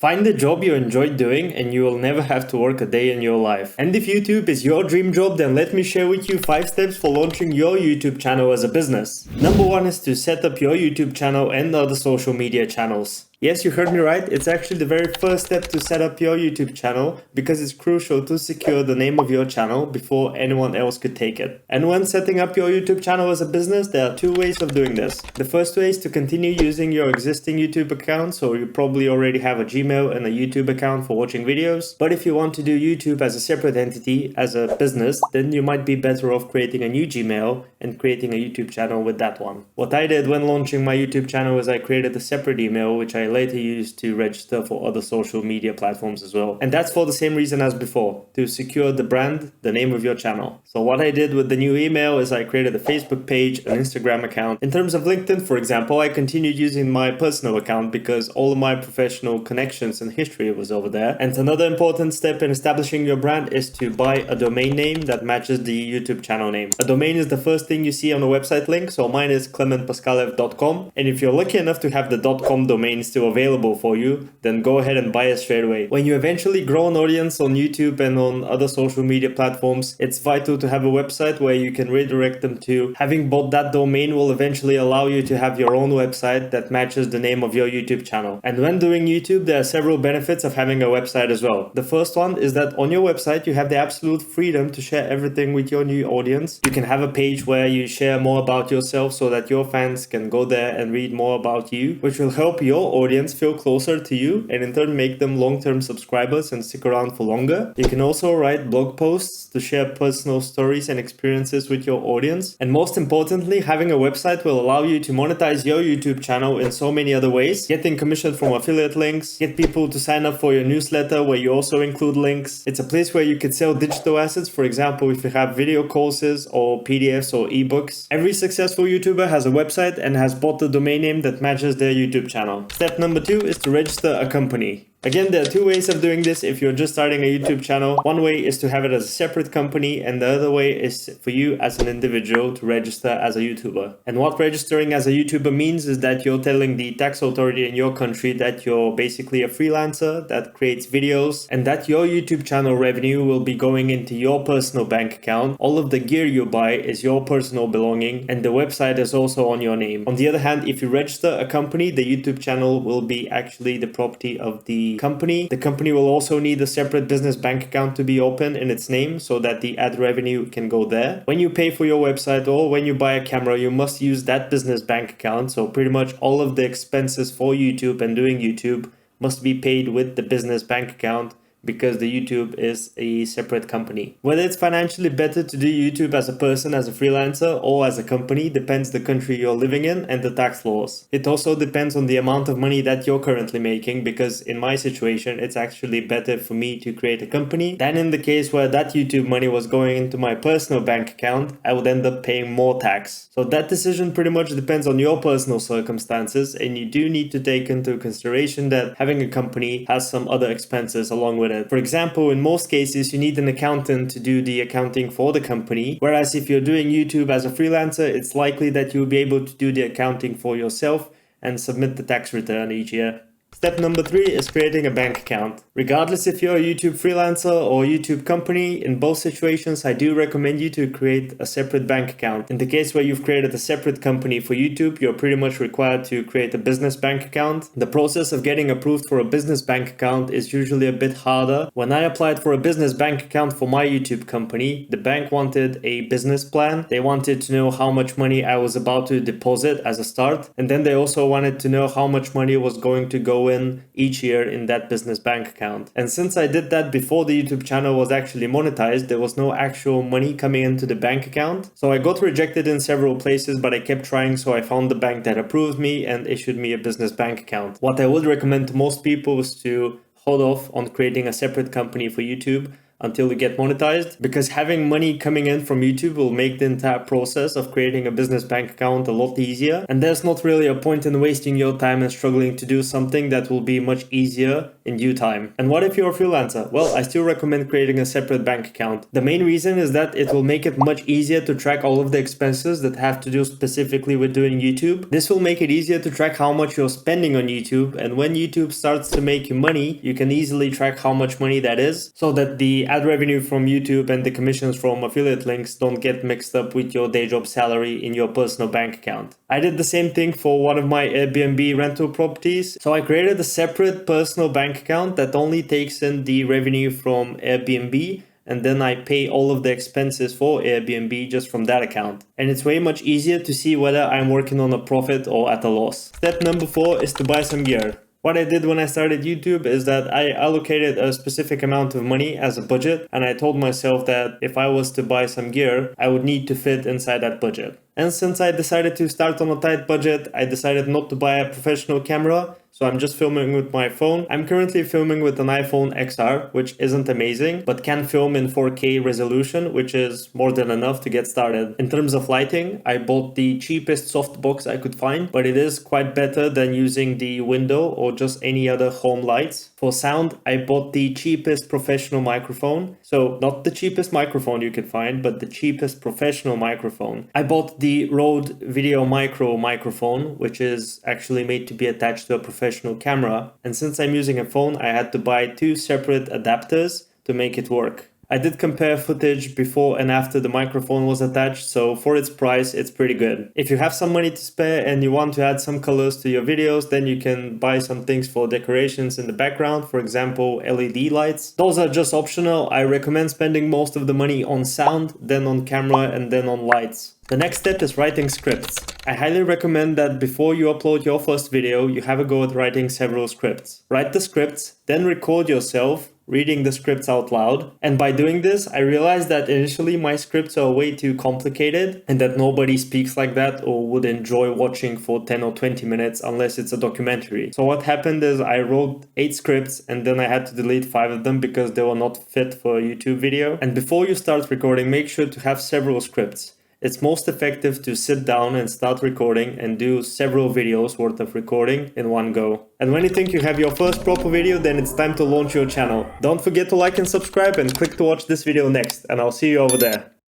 Find a job you enjoy doing and you will never have to work a day in your life. And if YouTube is your dream job, then let me share with you 5 steps for launching your YouTube channel as a business. Number 1 is to set up your YouTube channel and other social media channels. Yes, you heard me right. It's actually the very first step to set up your YouTube channel because it's crucial to secure the name of your channel before anyone else could take it. And when setting up your YouTube channel as a business, there are 2 ways of doing this. The first way is to continue using your existing YouTube account, so you probably already have a Gmail and a YouTube account for watching videos. But if you want to do YouTube as a separate entity, as a business, then you might be better off creating a new Gmail and creating a YouTube channel with that one. What I did when launching my YouTube channel is I created a separate email, which I later used to register for other social media platforms as well. And that's for the same reason as before, to secure the brand, the name of your channel. So what I did with the new email is I created a Facebook page, an Instagram account. In terms of LinkedIn, for example, I continued using my personal account because all of my professional connections and history was over there. And another important step in establishing your brand is to buy a domain name that matches the YouTube channel name. A domain is the first thing you see on a website link, so mine is clementpaskalev.com. And if you're lucky enough to have the .com domain still available for you, then go ahead and buy it straight away. When you eventually grow an audience on YouTube and on other social media platforms, it's vital to have a website where you can redirect them to. Having bought that domain will eventually allow you to have your own website that matches the name of your YouTube channel. And when doing YouTube, there are several benefits of having a website as well. The first one is that on your website, you have the absolute freedom to share everything with your new audience. You can have a page where you share more about yourself so that your fans can go there and read more about you, which will help your audience feel closer to you and in turn make them long-term subscribers and stick around for longer. You can also write blog posts to share personal stories and experiences with your audience. And most importantly, having a website will allow you to monetize your YouTube channel in so many other ways. Getting commission from affiliate links, get people to sign up for your newsletter where you also include links. It's a place where you could sell digital assets. For example, if you have video courses or PDFs or ebooks. Every successful YouTuber has a website and has bought the domain name that matches their YouTube channel. Step number 2 is to register a company. Again, there are 2 ways of doing this if you're just starting a YouTube channel. One way is to have it as a separate company, and the other way is for you as an individual to register as a YouTuber. And what registering as a YouTuber means is that you're telling the tax authority in your country that you're basically a freelancer that creates videos and that your YouTube channel revenue will be going into your personal bank account. All of the gear you buy is your personal belonging, and the website is also on your name. On the other hand, if you register a company, the YouTube channel will be actually the property of the company. The company will also need a separate business bank account to be open in its name so that the ad revenue can go there. When you pay for your website or when you buy a camera, you must use that business bank account. So pretty much all of the expenses for YouTube and doing YouTube must be paid with the business bank account, because the YouTube is a separate company. Whether it's financially better to do YouTube as a person, as a freelancer, or as a company depends the country you're living in and the tax laws. It also depends on the amount of money that you're currently making, because in my situation, it's actually better for me to create a company than in the case where that YouTube money was going into my personal bank account. I would end up paying more tax. So that decision pretty much depends on your personal circumstances, and you do need to take into consideration that having a company has some other expenses along with it. For example, in most cases, you need an accountant to do the accounting for the company, whereas if you're doing YouTube as a freelancer, it's likely that you'll be able to do the accounting for yourself and submit the tax return each year. Step number 3 is creating a bank account. Regardless if you're a YouTube freelancer or YouTube company, in both situations, I do recommend you to create a separate bank account. In the case where you've created a separate company for YouTube, you're pretty much required to create a business bank account. The process of getting approved for a business bank account is usually a bit harder. When I applied for a business bank account for my YouTube company, the bank wanted a business plan. They wanted to know how much money I was about to deposit as a start. And then they also wanted to know how much money was going to go in each year in that business bank account. And since I did that before the YouTube channel was actually monetized, there was no actual money coming into the bank account. So I got rejected in several places, but I kept trying, so I found the bank that approved me and issued me a business bank account. What I would recommend to most people is to hold off on creating a separate company for YouTube until you get monetized, because having money coming in from YouTube will make the entire process of creating a business bank account a lot easier. And there's not really a point in wasting your time and struggling to do something that will be much easier in due time. And what if you're a freelancer? Well, I still recommend creating a separate bank account. The main reason is that it will make it much easier to track all of the expenses that have to do specifically with doing YouTube. This will make it easier to track how much you're spending on YouTube, and when YouTube starts to make you money, you can easily track how much money that is, so that the ad revenue from YouTube and the commissions from affiliate links don't get mixed up with your day job salary in your personal bank account. I did the same thing for one of my Airbnb rental properties. So I created a separate personal bank account that only takes in the revenue from Airbnb, and then I pay all of the expenses for Airbnb just from that account. And it's way much easier to see whether I'm working on a profit or at a loss. Step number 4 is to buy some gear. What I did when I started YouTube is that I allocated a specific amount of money as a budget, and I told myself that if I was to buy some gear, I would need to fit inside that budget. And since I decided to start on a tight budget, I decided not to buy a professional camera, so I'm just filming with my phone. I'm currently filming with an iPhone XR, which isn't amazing, but can film in 4K resolution, which is more than enough to get started. In terms of lighting, I bought the cheapest softbox I could find, but it is quite better than using the window or just any other home lights. For sound, I bought the cheapest professional microphone. So not the cheapest microphone you could find, but the cheapest professional microphone. I bought the Rode Video Micro microphone, which is actually made to be attached to a professional camera. And since I'm using a phone, I had to buy 2 separate adapters to make it work. I did compare footage before and after the microphone was attached, so for its price, it's pretty good. If you have some money to spare and you want to add some colors to your videos, then you can buy some things for decorations in the background, for example, LED lights. Those are just optional. I recommend spending most of the money on sound, then on camera, and then on lights. The next step is writing scripts. I highly recommend that before you upload your first video, you have a go at writing several scripts. Write the scripts, then record yourself reading the scripts out loud. And by doing this, I realized that initially my scripts are way too complicated and that nobody speaks like that or would enjoy watching for 10 or 20 minutes unless it's a documentary. So what happened is I wrote 8 scripts and then I had to delete 5 of them because they were not fit for a YouTube video. And before you start recording, make sure to have several scripts. It's most effective to sit down and start recording and do several videos worth of recording in one go. And when you think you have your first proper video, then it's time to launch your channel. Don't forget to like and subscribe and click to watch this video next, and I'll see you over there.